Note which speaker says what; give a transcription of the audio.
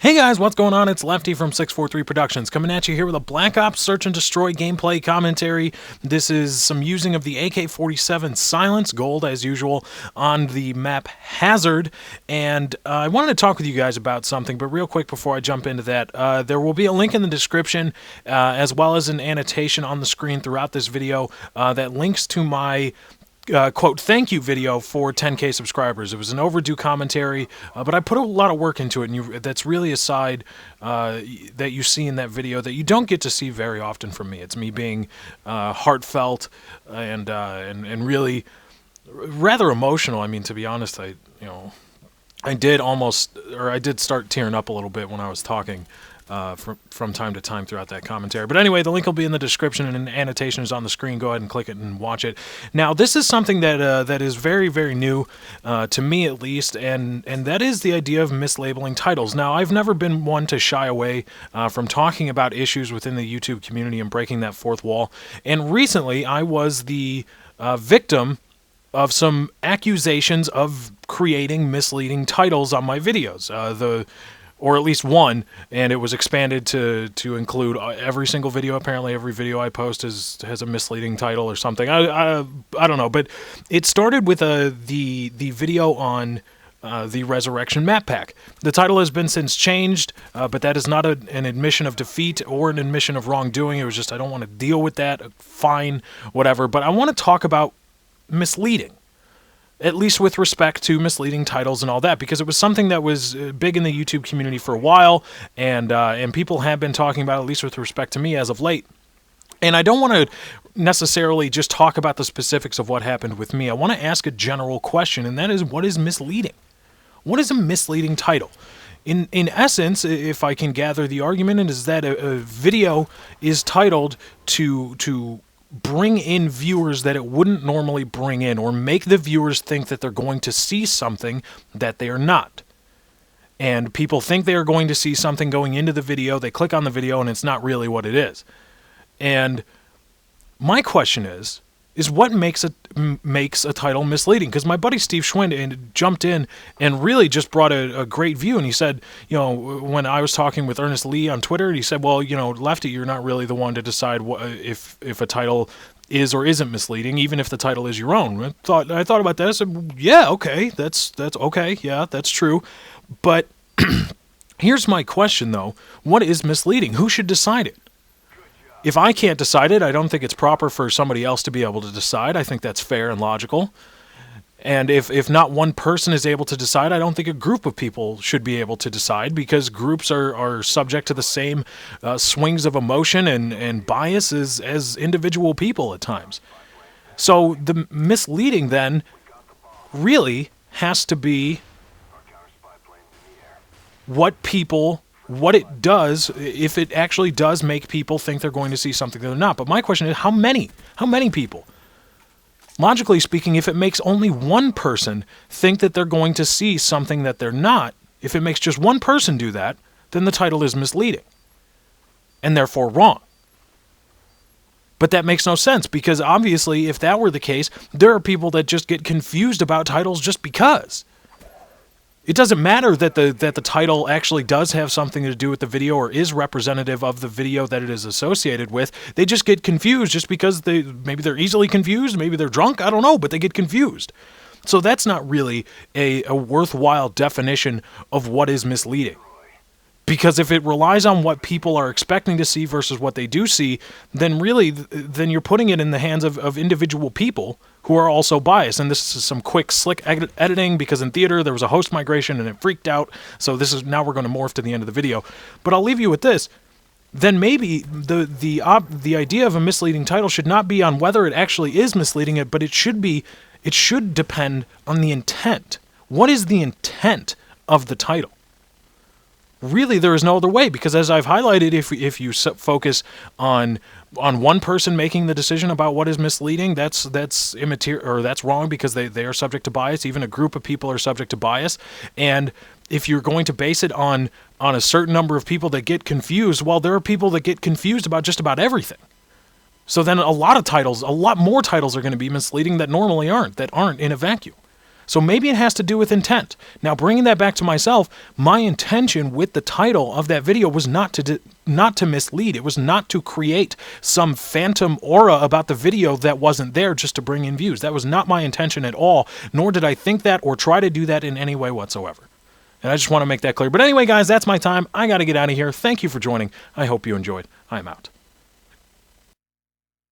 Speaker 1: Hey guys, what's going on? It's Lefty from 643 Productions coming at you here with a Black Ops Search and Destroy gameplay commentary. This is some using of the AK-47 Silence Gold, as usual, on the map Hazard. And I wanted to talk with you guys about something, but real quick before I jump into that, there will be a link in the description, as well as an annotation on the screen throughout this video that links to my quote, thank you video for 10K subscribers. It was an overdue commentary, but I put a lot of work into it, and that's really a side that you see in that video that you don't get to see very often from me. It's me being heartfelt and really rather emotional. I mean, to be honest, I did start tearing up a little bit when I was talking from time to time throughout that commentary. But anyway, the link will be in the description and an annotation is on the screen. Go ahead and click it and watch it. Now, this is something that that is very, very new to me, at least, and that is the idea of mislabeling titles. Now, I've never been one to shy away from talking about issues within the YouTube community and breaking that fourth wall. And recently, I was the victim of some accusations of creating misleading titles on my videos. Or at least one, and it was expanded to include every single video. Apparently, every video I post has a misleading title or something. I don't know, but it started with the video on the Resurrection map pack. The title has been since changed, but that is not an admission of defeat or an admission of wrongdoing. It was just I don't want to deal with that. Fine, whatever. But I want to talk about misleading, at least with respect to misleading titles and all that, because it was something that was big in the YouTube community for a while, and people have been talking about it, at least with respect to me as of late. And I don't want to necessarily just talk about the specifics of what happened with me. I want to ask a general question, and that is, what is misleading? What is a misleading title? In essence, if I can gather the argument, is that a video is titled to bring in viewers that it wouldn't normally bring in, or make the viewers think that they're going to see something that they are not. And people think they are going to see something going into the video, they click on the video, and it's not really what it is. And my question is what makes a title misleading? Because my buddy Steve Schwind jumped in and really just brought a great view, and he said, when I was talking with Ernest Lee on Twitter, he said, well, Lefty, you're not really the one to decide if a title is or isn't misleading, even if the title is your own. I thought about that. I said, yeah, okay, that's okay, yeah, that's true. But here's my question, though. What is misleading? Who should decide it? If I can't decide it, I don't think it's proper for somebody else to be able to decide. I think that's fair and logical. And if not one person is able to decide, I don't think a group of people should be able to decide, because groups are subject to the same swings of emotion and bias as individual people at times. So the misleading then really has to be what it does, if it actually does make people think they're going to see something that they're not. But my question is, how many people? Logically speaking, if it makes only one person think that they're going to see something that they're not, if it makes just one person do that, then the title is misleading, and therefore wrong. But that makes no sense, because obviously, if that were the case, there are people that just get confused about titles just because. It doesn't matter that the title actually does have something to do with the video or is representative of the video that it is associated with. They just get confused just because maybe they're easily confused, maybe they're drunk, I don't know, but they get confused. So that's not really a worthwhile definition of what is misleading. Because if it relies on what people are expecting to see versus what they do see, then you're putting it in the hands of individual people who are also biased. And this is some quick, slick editing, because in theater there was a host migration and it freaked out. So now we're going to morph to the end of the video. But I'll leave you with this. Then maybe the idea of a misleading title should not be on whether it actually is misleading, but it should depend on the intent. What is the intent of the title? Really, there is no other way, because as I've highlighted, if you focus on one person making the decision about what is misleading, that's immaterial, or that's wrong, because they are subject to bias. Even a group of people are subject to bias. And if you're going to base it on a certain number of people that get confused, well, there are people that get confused about just about everything. So then a lot more titles are going to be misleading that normally aren't in a vacuum. So maybe it has to do with intent. Now, bringing that back to myself, my intention with the title of that video was not to mislead. It was not to create some phantom aura about the video that wasn't there just to bring in views. That was not my intention at all, nor did I think that or try to do that in any way whatsoever. And I just want to make that clear. But anyway, guys, that's my time. I got to get out of here. Thank you for joining. I hope you enjoyed. I'm out.